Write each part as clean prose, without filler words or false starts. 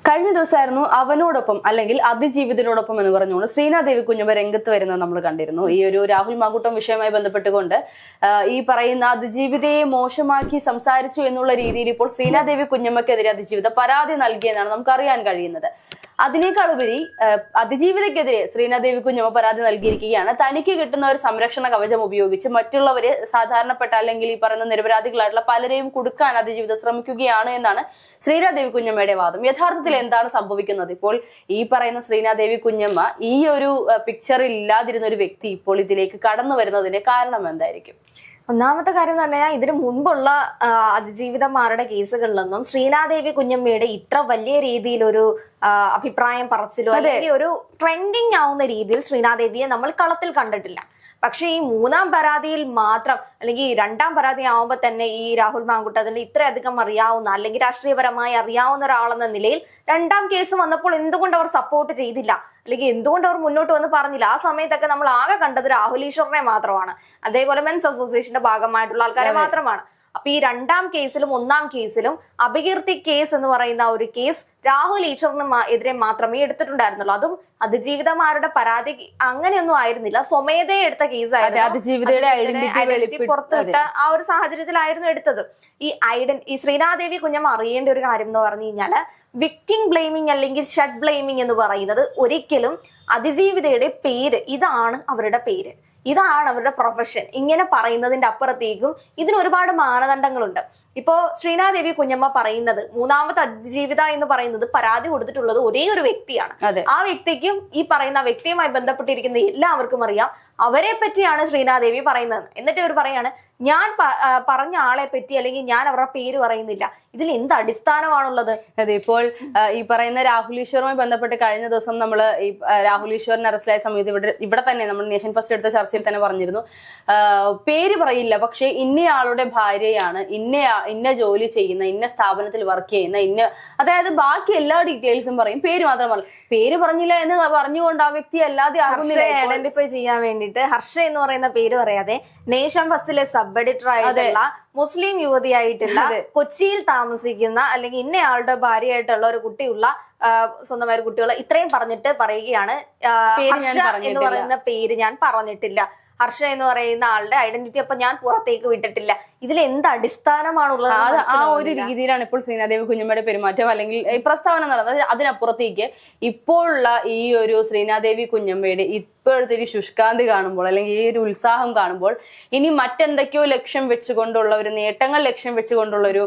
കഴിഞ്ഞ ദിവസമായിരുന്നു അവനോടൊപ്പം അല്ലെങ്കിൽ അതിജീവിതനോടൊപ്പം എന്ന് പറഞ്ഞുകൊണ്ട് ശ്രീനാദേവി കുഞ്ഞമ്മ രംഗത്ത് വരുന്നത് നമ്മൾ കണ്ടിരുന്നു. ഈ ഒരു രാഹുൽ മാങ്കൂട്ടം വിഷയവുമായി ബന്ധപ്പെട്ടുകൊണ്ട് ഈ പറയുന്ന അതിജീവിതയെ മോശമാക്കി സംസാരിച്ചു എന്നുള്ള രീതിയിൽ ഇപ്പോൾ ശ്രീനാദേവി കുഞ്ഞമ്മക്കെതിരെ അതിജീവിത പരാതി നൽകിയെന്നാണ് നമുക്ക് അറിയാൻ കഴിയുന്നത്. അതിനേക്കാൾ ഉപരി അതിജീവിതക്കെതിരെ ശ്രീനാദേവി കുഞ്ഞമ്മ പരാതി നൽകിയിരിക്കുകയാണ്. തനിക്ക് കിട്ടുന്ന ഒരു സംരക്ഷണ കവചം ഉപയോഗിച്ച് മറ്റുള്ളവരെ സാധാരണപ്പെട്ട അല്ലെങ്കിൽ ഈ പറയുന്ന നിരപരാധികളായിട്ടുള്ള പലരെയും കൊടുക്കാൻ അതിജീവിത ശ്രമിക്കുകയാണ് എന്നാണ് ശ്രീനാദേവി കുഞ്ഞമ്മയുടെ വാദം. യഥാർത്ഥത്തിൽ എന്താണ് സംഭവിക്കുന്നത്? ഇപ്പോൾ ഈ പറയുന്ന ശ്രീനാദേവി കുഞ്ഞമ്മ ഈ ഒരു പിക്ചറിൽ ഇല്ലാതിരുന്ന ഒരു വ്യക്തി ഇപ്പോൾ ഇതിലേക്ക് കടന്നു വരുന്നതിന്റെ കാരണം എന്തായിരിക്കും? ഒന്നാമത്തെ കാര്യം എന്ന് പറഞ്ഞാൽ ഇതിനു മുൻപുള്ള അതിജീവിതന്മാരുടെ കേസുകളിലൊന്നും ശ്രീനാദേവി കുഞ്ഞമ്മയുടെ ഇത്ര വലിയ രീതിയിലൊരു അഭിപ്രായം പറച്ചിലോ അല്ലെങ്കിൽ ഒരു ട്രെൻഡിങ് ആവുന്ന രീതിയിൽ ശ്രീനാദേവിയെ നമ്മൾ കളത്തിൽ കണ്ടിട്ടില്ല. പക്ഷെ ഈ മൂന്നാം പരാതിയിൽ മാത്രം അല്ലെങ്കിൽ രണ്ടാം പരാതി ആവുമ്പോൾ തന്നെ ഈ രാഹുൽ മാങ്കൂട്ടത്തിന് ഇത്രയധികം അറിയാവുന്ന അല്ലെങ്കിൽ രാഷ്ട്രീയപരമായി അറിയാവുന്ന ഒരാളെന്ന നിലയിൽ രണ്ടാം കേസ് വന്നപ്പോൾ എന്തുകൊണ്ട് അവർ സപ്പോർട്ട് ചെയ്തില്ല അല്ലെങ്കിൽ എന്തുകൊണ്ട് അവർ മുന്നോട്ട് വന്ന് പറഞ്ഞില്ല? ആ സമയത്തൊക്കെ നമ്മൾ ആകെ കണ്ടത് രാഹുൽ ഈശ്വറിനെ മാത്രമാണ്, അതേപോലെ മെൻസ് അസോസിയേഷന്റെ ഭാഗമായിട്ടുള്ള ആൾക്കാരെ മാത്രമാണ്. അപ്പൊ ഈ രണ്ടാം കേസിലും ഒന്നാം കേസിലും അപകീർത്തി കേസ് എന്ന് പറയുന്ന ഒരു കേസ് രാഹുൽ ഈശ്വറിന് എതിരെ മാത്രമേ എടുത്തിട്ടുണ്ടായിരുന്നുള്ളൂ. അതും അതിജീവിതമാരുടെ പരാതി അങ്ങനെയൊന്നും ആയിരുന്നില്ല, സ്വമേധയെ എടുത്ത കേസായിരുന്നു. അതിജീവിതയുടെ ഐഡന്റിറ്റി പുറത്തുവിട്ട ആ ഒരു സാഹചര്യത്തിലായിരുന്നു എടുത്തത്. ഈ ശ്രീനാദേവി കുഞ്ഞമ്മ അറിയേണ്ട ഒരു കാര്യം എന്ന് പറഞ്ഞു കഴിഞ്ഞാല് വിക്ടിം ബ്ലെയിമിങ് അല്ലെങ്കിൽ ഷഡ് ബ്ലെയിമിങ് എന്ന് പറയുന്നത് ഒരിക്കലും അതിജീവിതയുടെ പേര്, ഇതാണ് അവരുടെ പേര്, ഇതാണ് അവരുടെ പ്രൊഫഷൻ, ഇങ്ങനെ പറയുന്നതിന്റെ അപ്പുറത്തേക്കും ഇതിന് ഒരുപാട് മാനദണ്ഡങ്ങളുണ്ട്. ഇപ്പോ ശ്രീനാദേവി കുഞ്ഞമ്മ പറയുന്നത് മൂന്നാമത്തെ അതിജീവിത എന്ന് പറയുന്നത് പരാതി കൊടുത്തിട്ടുള്ളത് ഒരേ ഒരു വ്യക്തിയാണ്. ആ വ്യക്തിക്കും ഈ പറയുന്ന വ്യക്തിയുമായി ബന്ധപ്പെട്ടിരിക്കുന്ന എല്ലാവർക്കും അറിയാം അവരെ പറ്റിയാണ് ശ്രീനാദേവി പറയുന്നത്. എന്നിട്ട് ഇവർ പറയാണ് ഞാൻ പറഞ്ഞ ആളെ പറ്റി അല്ലെങ്കിൽ ഞാൻ അവരുടെ പേര് പറയുന്നില്ല. ഇതിൽ എന്ത് അടിസ്ഥാനമാണുള്ളത്? അതെ, ഇപ്പോൾ ഈ പറയുന്ന രാഹുൽ ഈശ്വറുമായി ബന്ധപ്പെട്ട് കഴിഞ്ഞ ദിവസം നമ്മൾ ഈ രാഹുൽ ഈശ്വറിന് അറസ്റ്റിലായ സമയത്ത് ഇവിടെ തന്നെ നമ്മൾ നേഷൻ ഫസ്റ്റ് എടുത്ത ചർച്ചയിൽ തന്നെ പറഞ്ഞിരുന്നു, പേര് പറയില്ല, പക്ഷെ ഇന്നയാളുടെ ഭാര്യയാണ്, ഇന്ന ജോലി ചെയ്യുന്ന, ഇന്ന സ്ഥാപനത്തിൽ വർക്ക് ചെയ്യുന്ന, അതായത് ബാക്കി എല്ലാ ഡീറ്റെയിൽസും പറയും, പേര് മാത്രം പറയും. പേര് പറഞ്ഞില്ല എന്ന് പറഞ്ഞുകൊണ്ട് ആ വ്യക്തി അല്ലാതെ ഐഡന്റിഫൈ ചെയ്യാൻ വേണ്ടിയിട്ട് ഹർഷ എന്ന് പറയുന്ന പേര് പറയാതെ നേഷൻ ഫസ്റ്റിലെ സബ് എഡിറ്റർ ആയിട്ടുള്ള മുസ്ലിം യുവതിയായിട്ടുള്ള കൊച്ചിയിൽ താമസിക്കുന്ന അല്ലെങ്കിൽ ഇന്നയാളുടെ ഭാര്യയായിട്ടുള്ള ഒരു കുട്ടിയുള്ള സ്വന്തമായ കുട്ടികൾ ഇത്രയും പറഞ്ഞിട്ട് പറയുകയാണ് എന്ന് പറയുന്ന പേര് ഞാൻ പറഞ്ഞിട്ടില്ല, ഹർഷ എന്ന് പറയുന്ന ആളുടെ ഐഡന്റിറ്റി അപ്പൊ ഞാൻ പുറത്തേക്ക് വിട്ടിട്ടില്ല. ഇതിൽ എന്ത് അടിസ്ഥാനമാണുള്ളത്? ആ ഒരു രീതിയിലാണ് ഇപ്പോൾ ശ്രീനാദേവി കുഞ്ഞമ്മയുടെ പെരുമാറ്റം അല്ലെങ്കിൽ ഈ പ്രസ്താവന നടന്നത്. അതിനപ്പുറത്തേക്ക് ഇപ്പോഴുള്ള ഈ ഒരു ശ്രീനാദേവി കുഞ്ഞമ്മയുടെ ഇപ്പോഴത്തെ ഒരു ശുഷ്കാന്തി കാണുമ്പോൾ അല്ലെങ്കിൽ ഈ ഒരു ഉത്സാഹം കാണുമ്പോൾ ഇനി മറ്റെന്തൊക്കെയോ ലക്ഷ്യം വെച്ചുകൊണ്ടുള്ള ഒരു നേട്ടങ്ങൾ ലക്ഷ്യം വെച്ചുകൊണ്ടുള്ള ഒരു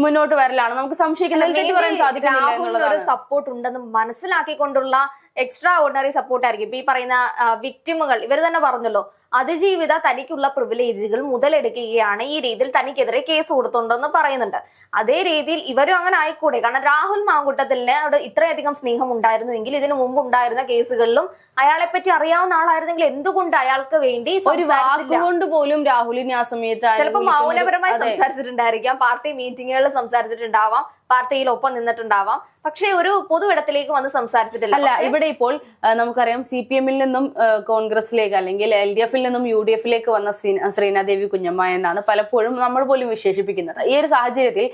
മുന്നോട്ട് വരലാണ് നമുക്ക് സംശയിക്കുന്നത്. പറയാൻ സാധിക്കുന്നില്ല. ഒരു സപ്പോർട്ട് ഉണ്ടെന്ന് മനസ്സിലാക്കിക്കൊണ്ടുള്ള എക്സ്ട്രാ ഓർഡിനറി സപ്പോർട്ട് ആയിരിക്കും. ഇപ്പൊ ഈ പറയുന്ന വിക്ടിമുകൾ ഇവർ തന്നെ പറഞ്ഞല്ലോ, അതിജീവിത തനിക്കുള്ള പ്രിവിലേജുകൾ മുതലെടുക്കുകയാണ്, ഈ രീതിയിൽ തനിക്കെതിരെ കേസ് കൊടുത്തുണ്ടെന്ന് പറയുന്നുണ്ട്. അതേ രീതിയിൽ ഇവരും അങ്ങനെ ആയിക്കൂടെ? കാരണം രാഹുൽ മാങ്കൂട്ടത്തിനോട് ഇത്രയധികം സ്നേഹം ഉണ്ടായിരുന്നുവെങ്കിൽ ഇതിനു മുമ്പ് ഉണ്ടായിരുന്ന കേസുകളിലും അയാളെ പറ്റി അറിയാവുന്ന ആളായിരുന്നെങ്കിൽ എന്തുകൊണ്ട് അയാൾക്ക് വേണ്ടി ഒരു വാക്കുകൊണ്ട് പോലും രാഹുലിനെ ആ സമയത്ത് ചിലപ്പോൾ മൗനപരമായി സംസാരിച്ചിട്ടുണ്ടായിരിക്കാം, പാർട്ടി മീറ്റിങ്ങുകളിൽ സംസാരിച്ചിട്ടുണ്ടാവാം, പാർട്ടിയിൽ ഒപ്പം നിന്നിട്ടുണ്ടാവാം, പക്ഷെ ഒരു പൊതുവിടത്തിലേക്ക് വന്ന് സംസാരിച്ചിട്ടില്ല. അല്ല, ഇവിടെ ഇപ്പോൾ നമുക്കറിയാം CPM നിന്നും കോൺഗ്രസിലേക്ക് അല്ലെങ്കിൽ LDF നിന്നും UDF വന്ന ശ്രീനാദേവി കുഞ്ഞമ്മ എന്നാണ് പലപ്പോഴും നമ്മൾ പോലും വിശേഷിപ്പിക്കുന്നത്. ഈ ഒരു സാഹചര്യത്തിൽ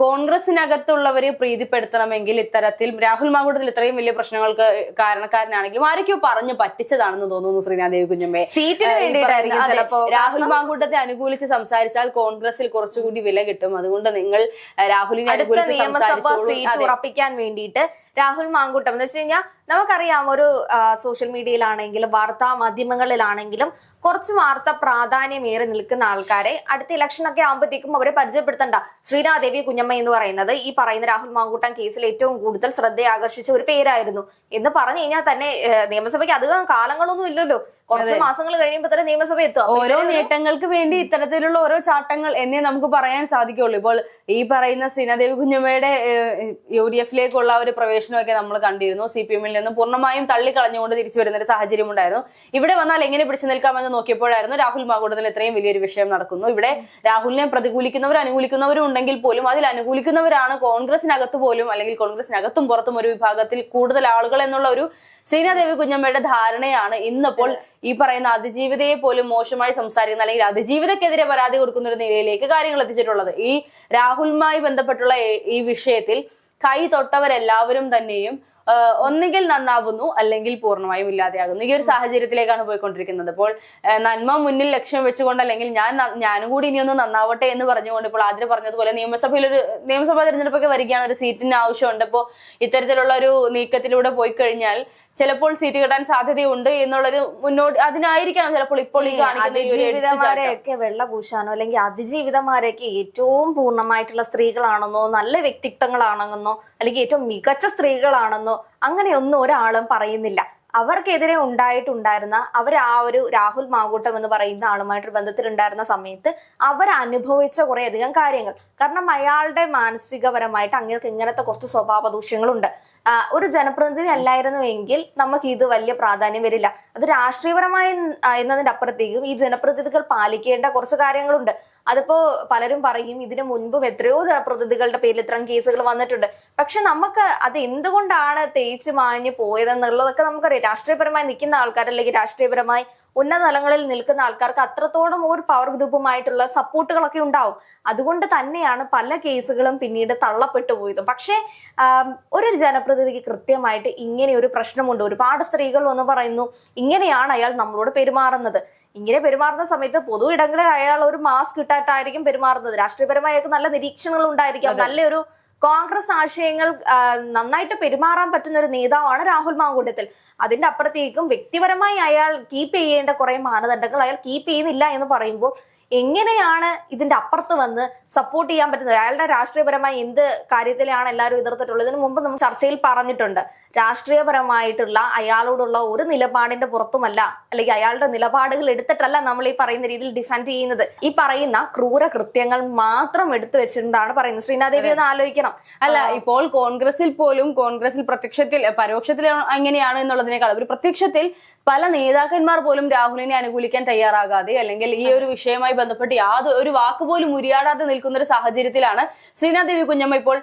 കോൺഗ്രസിനകത്തുള്ളവരെ പ്രീതിപ്പെടുത്തണമെങ്കിൽ ഇത്തരത്തിൽ രാഹുൽ മാങ്കൂട്ടത്തിൽ ഇത്രയും വലിയ പ്രശ്നങ്ങൾക്ക് കാരണക്കാരനാണെങ്കിലും ആരൊക്കെയോ പറഞ്ഞു പറ്റിച്ചതാണെന്ന് തോന്നുന്നു ശ്രീനാദേവി കുഞ്ഞമ്മയെ. സീറ്റിന് വേണ്ടിയിട്ടായിരിക്കും രാഹുൽ മാങ്കൂട്ടത്തെ അനുകൂലിച്ച് സംസാരിച്ചാൽ കോൺഗ്രസിൽ കുറച്ചുകൂടി വില കിട്ടും, അതുകൊണ്ട് നിങ്ങൾ രാഹുലിനെ ഉറപ്പിക്കാൻ വേണ്ടിയിട്ട് രാഹുൽ മാങ്കൂട്ടം എന്ന് വെച്ച് കഴിഞ്ഞാൽ നമുക്കറിയാം, ഒരു സോഷ്യൽ മീഡിയയിലാണെങ്കിലും വാർത്താ മാധ്യമങ്ങളിലാണെങ്കിലും കുറച്ച് വാർത്ത പ്രാധാന്യമേറെ നിൽക്കുന്ന ആൾക്കാരെ അടുത്ത ഇലക്ഷൻ ഒക്കെ ആകുമ്പോഴത്തേക്കും അവരെ പരിചയപ്പെടുത്തണ്ട. ശ്രീനാദേവി കുഞ്ഞമ്മ എന്ന് പറയുന്നത് ഈ പറയുന്ന രാഹുൽ മാങ്കൂട്ടം കേസിൽ ഏറ്റവും കൂടുതൽ ശ്രദ്ധ ആകർഷിച്ച ഒരു പേരായിരുന്നു എന്ന് പറഞ്ഞു കഴിഞ്ഞാൽ തന്നെ നിയമസഭയ്ക്ക് അധികം കാലങ്ങളൊന്നും ഇല്ലല്ലോ, കുറച്ച് മാസങ്ങൾ കഴിയുമ്പോൾ തന്നെ നിയമസഭ എത്തും. ഓരോ നേട്ടങ്ങൾക്ക് വേണ്ടി ഇത്തരത്തിലുള്ള ഓരോ ചാട്ടങ്ങൾ എന്നേ നമുക്ക് പറയാൻ സാധിക്കുള്ളൂ. ഇപ്പോൾ ഈ പറയുന്ന ശ്രീനാദേവി കുഞ്ഞമ്മയുടെ UDF ഒരു പ്രവേശനമൊക്കെ നമ്മൾ കണ്ടിരുന്നു. CPM നിന്നും പൂർണ്ണമായും തള്ളിക്കളഞ്ഞുകൊണ്ട് തിരിച്ചു വരുന്ന ഒരു സാഹചര്യം ഉണ്ടായിരുന്നു. ഇവിടെ വന്നാൽ എങ്ങനെ പിടിച്ചു നിൽക്കാമെന്ന് നോക്കിയപ്പോഴായിരുന്നു രാഹുൽ മാങ്കൂട്ടത്തിൽ ഇത്രയും വലിയൊരു വിഷയം നടക്കുന്നു. ഇവിടെ രാഹുലിനെ പ്രതികൂലിക്കുന്നവരും അനുകൂലിക്കുന്നവരും ഉണ്ടെങ്കിൽ പോലും അതിൽ അനുകൂലിക്കുന്നവരാണ് കോൺഗ്രസിനകത്ത് പോലും അല്ലെങ്കിൽ കോൺഗ്രസിനകത്തും പുറത്തും ഒരു വിഭാഗത്തിൽ കൂടുതൽ ആളുകൾ എന്നുള്ള ഒരു ശ്രീനാദേവി കുഞ്ഞമ്മയുടെ ധാരണയാണ് ഇന്നിപ്പോൾ ഈ പറയുന്ന അതിജീവിതയെ പോലും മോശമായി സംസാരിക്കുന്ന അല്ലെങ്കിൽ അതിജീവിതക്കെതിരെ പരാതി കൊടുക്കുന്ന ഒരു നിലയിലേക്ക് കാര്യങ്ങൾ എത്തിച്ചിട്ടുള്ളത്. ഈ രാഹുലുമായി ബന്ധപ്പെട്ടുള്ള ഈ വിഷയത്തിൽ കൈ തൊട്ടവരെല്ലാവരും തന്നെയും ഒന്നുകിൽ നന്നാവുന്നു അല്ലെങ്കിൽ പൂർണ്ണമായും ഇല്ലാതെയാകുന്നു. ഈ ഒരു സാഹചര്യത്തിലേക്കാണ് പോയിക്കൊണ്ടിരിക്കുന്നത്. അപ്പോൾ നന്മ മുന്നിൽ ലക്ഷ്യം വെച്ചുകൊണ്ട് അല്ലെങ്കിൽ ഞാനും കൂടി ഇനിയൊന്ന് നന്നാവട്ടെ എന്ന് പറഞ്ഞുകൊണ്ട് ഇപ്പോൾ ആദ്യം പറഞ്ഞതുപോലെ നിയമസഭാ തെരഞ്ഞെടുപ്പൊക്കെ വരികയാണ്, ഒരു സീറ്റിന് ആവശ്യമുണ്ട്. അപ്പോൾ ഇത്തരത്തിലുള്ള ഒരു നീക്കത്തിലൂടെ പോയി കഴിഞ്ഞാൽ ചിലപ്പോൾ സീറ്റ് കിട്ടാൻ സാധ്യതയുണ്ട് എന്നുള്ളൊരു അതിനായിരിക്കണം ചിലപ്പോൾ ഇപ്പോൾ ഈ അതിജീവിതമാരെയൊക്കെ വെള്ളപൂശാനോ അല്ലെങ്കിൽ അതിജീവിതമാരെയൊക്കെ ഏറ്റവും പൂർണ്ണമായിട്ടുള്ള സ്ത്രീകളാണെന്നോ നല്ല വ്യക്തിത്വങ്ങളാണെന്നോ അല്ലെങ്കിൽ ഏറ്റവും മികച്ച സ്ത്രീകളാണെന്നോ അങ്ങനെയൊന്നും ഒരാളും പറയുന്നില്ല. അവർക്കെതിരെ ഉണ്ടായിരുന്ന ആ ഒരു രാഹുൽ മാങ്കൂട്ടം എന്ന് പറയുന്ന ആളുമായിട്ട് ബന്ധത്തിലുണ്ടായിരുന്ന സമയത്ത് അവർ അനുഭവിച്ച കുറെ അധികം കാര്യങ്ങൾ, കാരണം അയാളുടെ മാനസികപരമായിട്ട് അങ്ങേർക്ക് ഇങ്ങനത്തെ കുറച്ച് സ്വഭാവ ദൂഷ്യങ്ങളുണ്ട്. ഒരു ജനപ്രതിനിധി അല്ലായിരുന്നുവെങ്കിൽ നമുക്ക് ഇത് വലിയ പ്രാധാന്യം വരില്ല. അത് രാഷ്ട്രീയപരമായി എന്നതിന്റെ അപ്പുറത്തേക്കും ഈ ജനപ്രതിനിധികൾ പാലിക്കേണ്ട കുറച്ച് കാര്യങ്ങളുണ്ട്. അതിപ്പോ പലരും പറയും ഇതിനു മുൻപും എത്രയോ ജനപ്രതിനിധികളുടെ പേരിൽ ഇത്തരം കേസുകൾ വന്നിട്ടുണ്ട്. പക്ഷെ നമുക്ക് അത് എന്തുകൊണ്ടാണ് തേച്ചു മാഞ്ഞു പോയതെന്നുള്ളതൊക്കെ നമുക്കറിയാം. രാഷ്ട്രീയപരമായി നിൽക്കുന്ന ആൾക്കാർ അല്ലെങ്കിൽ രാഷ്ട്രീയപരമായി ഉന്നത തലങ്ങളിൽ നിൽക്കുന്ന ആൾക്കാർക്ക് അത്രത്തോളം ഒരു പവർ ഗ്രൂപ്പുമായിട്ടുള്ള സപ്പോർട്ടുകളൊക്കെ ഉണ്ടാവും. അതുകൊണ്ട് തന്നെയാണ് പല കേസുകളും പിന്നീട് തള്ളപ്പെട്ടു പോയത്. പക്ഷേ ഒരു ജനപ്രതിനിധിക്ക് കൃത്യമായിട്ട് ഇങ്ങനെ ഒരു പ്രശ്നമുണ്ട്. ഒരുപാട് സ്ത്രീകൾ എന്ന് പറയുന്നു ഇങ്ങനെയാണ് അയാൾ നമ്മളോട് പെരുമാറുന്നത്. ഇങ്ങനെ പെരുമാറുന്ന സമയത്ത് പൊതു ഇടങ്ങളിൽ അയാൾ ഒരു മാസ്ക് ഇട്ടായിട്ടായിരിക്കും പെരുമാറുന്നത്. രാഷ്ട്രീയപരമായി നല്ല നിരീക്ഷണങ്ങൾ ഉണ്ടായിരിക്കാം. നല്ലൊരു കോൺഗ്രസ് ആശയങ്ങൾ നന്നായിട്ട് പെരുമാറാൻ പറ്റുന്ന ഒരു നേതാവാണ് രാഹുൽ മാങ്കൂട്ടത്തിൽ. അതിന്റെ അപ്പുറത്തേക്കും വ്യക്തിപരമായി അയാൾ കീപ്പ് ചെയ്യേണ്ട കുറെ മാനദണ്ഡങ്ങൾ അയാൾ കീപ്പ് ചെയ്യുന്നില്ല എന്ന് പറയുമ്പോൾ എങ്ങനെയാണ് ഇതിന്റെ അപ്പുറത്ത് വന്ന് സപ്പോർട്ട് ചെയ്യാൻ പറ്റുന്നത്? അയാളുടെ രാഷ്ട്രീയപരമായി എന്ത് കാര്യത്തിലാണ് എല്ലാവരും എതിർത്തിട്ടുള്ളത്? ഇതിനു മുമ്പ് നമ്മൾ ചർച്ചയിൽ പറഞ്ഞിട്ടുണ്ട്, രാഷ്ട്രീയപരമായിട്ടുള്ള അയാളോടുള്ള ഒരു നിലപാടിന്റെ പുറത്തുമല്ല അല്ലെങ്കിൽ അയാളുടെ നിലപാടുകൾ എടുത്തിട്ടല്ല നമ്മൾ ഈ പറയുന്ന രീതിയിൽ ഡിഫെൻഡ് ചെയ്യുന്നത്. ഈ പറയുന്ന ക്രൂര കൃത്യങ്ങൾ മാത്രം എടുത്തു വെച്ചിട്ടാണ് പറയുന്നത്. ശ്രീനാദേവി ഒന്ന് ആലോചിക്കണം. അല്ല, ഇപ്പോൾ കോൺഗ്രസിൽ പരോക്ഷത്തിൽ എങ്ങനെയാണ് എന്നുള്ളതിനേക്കാൾ ഒരു പ്രത്യക്ഷത്തിൽ പല നേതാക്കന്മാർ പോലും രാഹുലിനെ അനുകൂലിക്കാൻ തയ്യാറാകാതെ അല്ലെങ്കിൽ ഈ ഒരു വിഷയവുമായി ബന്ധപ്പെട്ട് യാതൊരു വാക്ക് പോലും ഉരിയാടാതെ നിൽക്കുന്ന ഒരു സാഹചര്യത്തിലാണ് ശ്രീനാദേവി കുഞ്ഞമ്മ ഇപ്പോൾ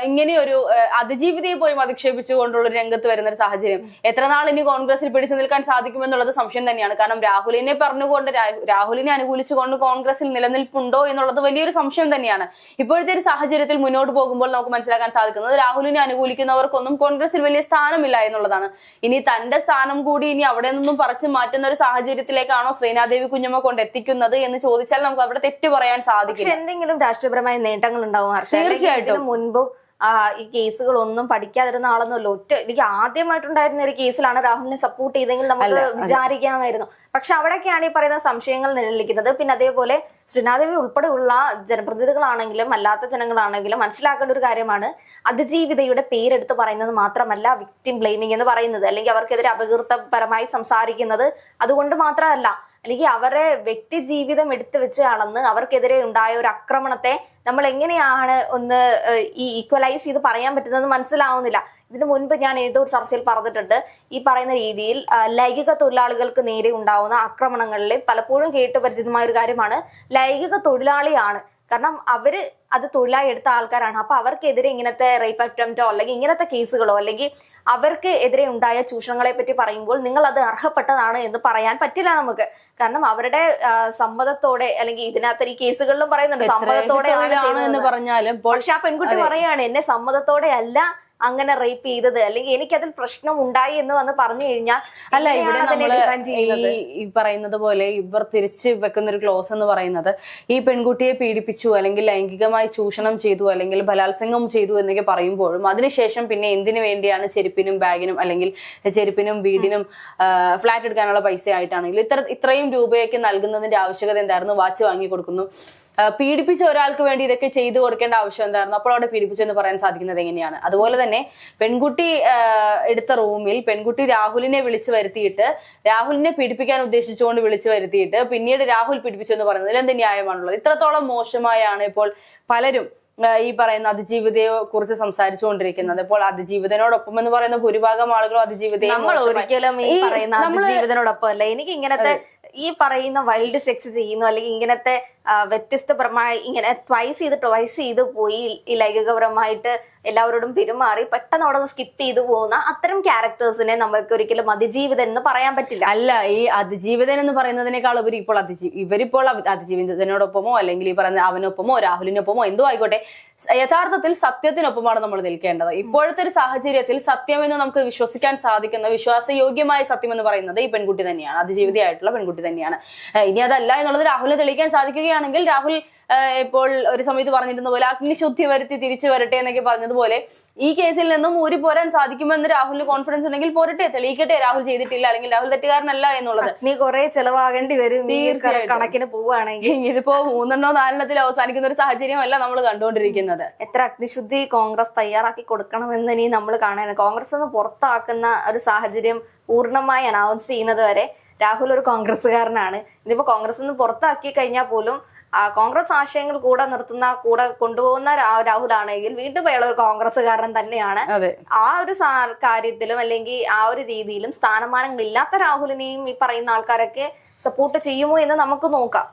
ഇങ്ങനെയൊരു അതിജീവിതയെ പോലും അധിക്ഷേപിച്ചുകൊണ്ടുള്ള ഒരു രംഗത്ത് വരുന്ന ഒരു സാഹചര്യം. എത്ര നാൾ ഇനി കോൺഗ്രസിൽ പിടിച്ചു നിൽക്കാൻ സാധിക്കുമെന്നുള്ളത് സംശയം തന്നെയാണ്. കാരണം രാഹുലിനെ അനുകൂലിച്ചുകൊണ്ട് കോൺഗ്രസിൽ നിലനിൽപ്പുണ്ടോ എന്നുള്ളത് വലിയൊരു സംശയം തന്നെയാണ്. ഇപ്പോഴത്തെ ഒരു സാഹചര്യത്തിൽ മുന്നോട്ട് പോകുമ്പോൾ നമുക്ക് മനസ്സിലാക്കാൻ സാധിക്കുന്നത് രാഹുലിനെ അനുകൂലിക്കുന്നവർക്കൊന്നും കോൺഗ്രസിൽ വലിയ സ്ഥാനമില്ല എന്നുള്ളതാണ്. ഇനി തന്റെ സ്ഥാനം കൂടി ഇനി അവിടെ നിന്നും പറിച്ചു മാറ്റുന്ന ഒരു സാഹചര്യത്തിലേക്കാണോ ശ്രീനാദേവി കുഞ്ഞമ്മ കൊണ്ട് എത്തിക്കുന്നത് എന്ന് ചോദിച്ചാൽ നമുക്ക് അവിടെ തെറ്റ് പറയാൻ സാധിക്കില്ല. എന്തെങ്കിലും രാഷ്ട്രീയപരമായ നേട്ടങ്ങൾ ഉണ്ടാവും തീർച്ചയായിട്ടും. മുൻപ് ഈ കേസുകളൊന്നും പഠിക്കാതിരുന്ന ആളൊന്നുമല്ല. എനിക്ക് ആദ്യമായിട്ടുണ്ടായിരുന്ന ഒരു കേസിലാണ് രാഹുലിനെ സപ്പോർട്ട് ചെയ്തെങ്കിൽ നമുക്ക് വിചാരിക്കാമായിരുന്നു. പക്ഷെ അവിടെയൊക്കെയാണ് ഈ പറയുന്ന സംശയങ്ങൾ നിലനിൽക്കുന്നത്. പിന്നെ അതേപോലെ ശ്രീനാദേവി ഉൾപ്പെടെയുള്ള ജനപ്രതിനിധികളാണെങ്കിലും അല്ലാത്ത ജനങ്ങളാണെങ്കിലും മനസ്സിലാക്കേണ്ട ഒരു കാര്യമാണ്, അതിജീവിതയുടെ പേരെടുത്ത് പറയുന്നത് മാത്രമല്ല വിക്ടിം ബ്ലെയിമിംഗ് എന്ന് പറയുന്നത്, അല്ലെങ്കിൽ അവർക്കെതിരെ അപകീർത്തപരമായി സംസാരിക്കുന്നത് അതുകൊണ്ട് മാത്രമല്ല, അല്ലെങ്കിൽ അവരെ വ്യക്തി ജീവിതം എടുത്തു വെച്ച് അളന്ന് അവർക്കെതിരെ ഉണ്ടായ ഒരു ആക്രമണത്തെ നമ്മൾ എങ്ങനെയാണ് ഒന്ന് ഈ ഈക്വലൈസ് ചെയ്ത് പറയാൻ പറ്റുന്നത് മനസ്സിലാവുന്നില്ല. ഇതിനു മുൻപ് ഞാൻ ഏതോ ഒരു ചർച്ചയിൽ പറഞ്ഞിട്ടുണ്ട്, ഈ പറയുന്ന രീതിയിൽ ലൈംഗിക തൊഴിലാളികൾക്ക് നേരെ ഉണ്ടാവുന്ന ആക്രമണങ്ങളിൽ പലപ്പോഴും കേട്ടുപരിചിതമായ ഒരു കാര്യമാണ് ലൈംഗിക തൊഴിലാളിയാണ്. കാരണം അവര് അത് തൊഴിലായി എടുത്ത ആൾക്കാരാണ്. അപ്പൊ അവർക്കെതിരെ ഇങ്ങനത്തെ റേപ്പ് അറ്റംപ്റ്റോ അല്ലെങ്കിൽ ഇങ്ങനത്തെ കേസുകളോ അല്ലെങ്കിൽ അവർക്ക് എതിരെ ഉണ്ടായ ചൂഷണങ്ങളെ പറ്റി പറയുമ്പോൾ നിങ്ങൾ അത് അർഹപ്പെട്ടതാണ് എന്ന് പറയാൻ പറ്റില്ല നമുക്ക്. കാരണം അവരുടെ സമ്മതത്തോടെ അല്ലെങ്കിൽ ഇതിനകത്ത് ഈ കേസുകളിലും പറയുന്നുണ്ട് സമ്മതത്തോടെയാണ് എന്ന് പറഞ്ഞാലും, പക്ഷെ ആ പെൺകുട്ടി പറയാണ് എന്നെ സമ്മതത്തോടെ അല്ല അങ്ങനെ റേപ്പ് ചെയ്തത്, അല്ലെങ്കിൽ എനിക്കതിൽ പ്രശ്നം ഉണ്ടായി എന്ന് വന്ന് പറഞ്ഞു കഴിഞ്ഞാൽ അല്ല, ഇവിടെ നമ്മള് ഈ പറയുന്നത് പോലെ ഇവർ തിരിച്ചു വെക്കുന്ന ഒരു ക്ലോസ് എന്ന് പറയുന്നത് ഈ പെൺകുട്ടിയെ പീഡിപ്പിച്ചു അല്ലെങ്കിൽ ലൈംഗികമായി ചൂഷണം ചെയ്തു അല്ലെങ്കിൽ ബലാത്സംഗം ചെയ്തു എന്നൊക്കെ പറയുമ്പോഴും അതിനുശേഷം പിന്നെ എന്തിനു വേണ്ടിയാണ് ചെരുപ്പിനും ബാഗിനും അല്ലെങ്കിൽ ചെരുപ്പിനും വീടിനും ഫ്ലാറ്റ് എടുക്കാനുള്ള പൈസ ആയിട്ടാണെങ്കിൽ ഇത്രയും രൂപയൊക്കെ നൽകുന്നതിന്റെ ആവശ്യകത എന്തായിരുന്നു? വാച്ച് വാങ്ങി കൊടുക്കുന്നു. പീഡിപ്പിച്ച ഒരാൾക്ക് വേണ്ടി ഇതൊക്കെ ചെയ്തു കൊടുക്കേണ്ട ആവശ്യം എന്തായിരുന്നു? അപ്പോൾ അവിടെ പീഡിപ്പിച്ചു എന്ന് പറയാൻ സാധിക്കുന്നത് എങ്ങനെയാണ്? അതുപോലെ തന്നെ പെൺകുട്ടി എടുത്ത റൂമിൽ പെൺകുട്ടി രാഹുലിനെ വിളിച്ചു വരുത്തിയിട്ട് രാഹുലിനെ പീഡിപ്പിക്കാൻ ഉദ്ദേശിച്ചുകൊണ്ട് വിളിച്ചു വരുത്തിയിട്ട് പിന്നീട് രാഹുൽ പീഡിപ്പിച്ചു എന്ന് പറയുന്നതിൽ എന്ത് ന്യായമാണുള്ളത്? ഇത്രത്തോളം മോശമായാണ് ഇപ്പോൾ പലരും ഈ പറയുന്ന അതിജീവിതയെ കുറിച്ച് സംസാരിച്ചുകൊണ്ടിരിക്കുന്നത്. ഇപ്പോൾ അതിജീവിതനോടൊപ്പം എന്ന് പറയുന്ന ഭൂരിഭാഗം ആളുകളും അതിജീവിതയെ നമ്മൾ ഒരിക്കലും ഈ പറയുന്ന അതിജീവിതനോടൊപ്പം അല്ല. എനിക്ക് ഇങ്ങനത്തെ ഈ പറയുന്ന വൈൽഡ് സെക്സ് ചെയ്യുന്നു അല്ലെങ്കിൽ ഇങ്ങനത്തെ വ്യത്യസ്തപരമായി ഇങ്ങനെ ട്വൈസ് ചെയ്ത് പോയി ഈ ലൈംഗികപരമായിട്ട് എല്ലാവരോടും പെരുമാറി പെട്ടെന്ന് അവിടെ നിന്ന് സ്കിപ്പ് ചെയ്തു പോകുന്ന അത്തരം ക്യാരക്ടേഴ്സിനെ നമുക്ക് ഒരിക്കലും അതിജീവിതം എന്ന് പറയാൻ പറ്റില്ല. അല്ല, ഈ അതിജീവിതൻ എന്ന് പറയുന്നതിനേക്കാൾ ഉപരി ഇപ്പോൾ ഇവരിപ്പോൾ അതിജീവിതനോടൊപ്പമോ അല്ലെങ്കിൽ ഈ പറയുന്ന അവനൊപ്പമോ രാഹുലിനൊപ്പമോ എന്തോ ആയിക്കോട്ടെ, യഥാർത്ഥത്തിൽ സത്യത്തിനൊപ്പമാണ് നമ്മൾ നിൽക്കേണ്ടത്. ഇപ്പോഴത്തെ ഒരു സാഹചര്യത്തിൽ സത്യമെന്ന് നമുക്ക് വിശ്വസിക്കാൻ സാധിക്കുന്ന വിശ്വാസയോഗ്യമായ സത്യം എന്ന് പറയുന്നത് ഈ പെൺകുട്ടി തന്നെയാണ്, അതിജീവിതയായിട്ടുള്ള പെൺകുട്ടി തന്നെയാണ്. ഇനി അതല്ല എന്നുള്ളത് രാഹുലിന് തെളിയിക്കാൻ സാധിക്കുകയാണെങ്കിൽ, രാഹുൽ ഇപ്പോൾ ഒരു സമയത്ത് പറഞ്ഞിരുന്ന പോലെ അഗ്നിശുദ്ധി വരുത്തി തിരിച്ചു വരട്ടെ എന്നൊക്കെ പറഞ്ഞതുപോലെ ഈ കേസിൽ നിന്നും ഊരി പോരാൻ സാധിക്കുമെന്ന് രാഹുലിന് കോൺഫിഡൻസ് ഉണ്ടെങ്കിൽ പോരട്ടെ, തെളിയിക്കട്ടെ രാഹുൽ ചെയ്തിട്ടില്ല അല്ലെങ്കിൽ രാഹുൽ തെറ്റുകാരനല്ല എന്നുള്ളത്. നീ കുറെ ചെലവാകേണ്ടി വരും കണക്കിന് പോവുകയാണെങ്കിൽ. ഇതിപ്പോ 3 or 4 അവസാനിക്കുന്ന ഒരു സാഹചര്യമല്ല നമ്മൾ കണ്ടുകൊണ്ടിരിക്കുന്നത്. എത്ര അഗ്നിശുദ്ധി കോൺഗ്രസ് തയ്യാറാക്കി കൊടുക്കണമെന്ന് ഇനി നമ്മൾ കാണാൻ, കോൺഗ്രസ് നിന്ന് പുറത്താക്കുന്ന ഒരു സാഹചര്യം പൂർണ്ണമായി അനൗൺസ് ചെയ്യുന്നത് വരെ രാഹുൽ ഒരു കോൺഗ്രസ്സുകാരനാണ്. ഇനിയിപ്പോ കോൺഗ്രസ് നിന്ന് പുറത്താക്കി കഴിഞ്ഞാൽ പോലും കോൺഗ്രസ് ആശയങ്ങൾ കൂടെ നിർത്തുന്ന, കൂടെ കൊണ്ടുപോകുന്ന രാഹുൽ ആണെങ്കിൽ വീണ്ടും അയാൾ ഒരു കോൺഗ്രസ്സുകാരൻ തന്നെയാണ്. ആ ഒരു കാര്യത്തിലും അല്ലെങ്കിൽ ആ ഒരു രീതിയിലും സ്ഥാനമാനങ്ങൾ ഇല്ലാത്ത രാഹുലിനെയും ഈ പറയുന്ന ആൾക്കാരൊക്കെ സപ്പോർട്ട് ചെയ്യുമോ എന്ന് നമുക്ക് നോക്കാം.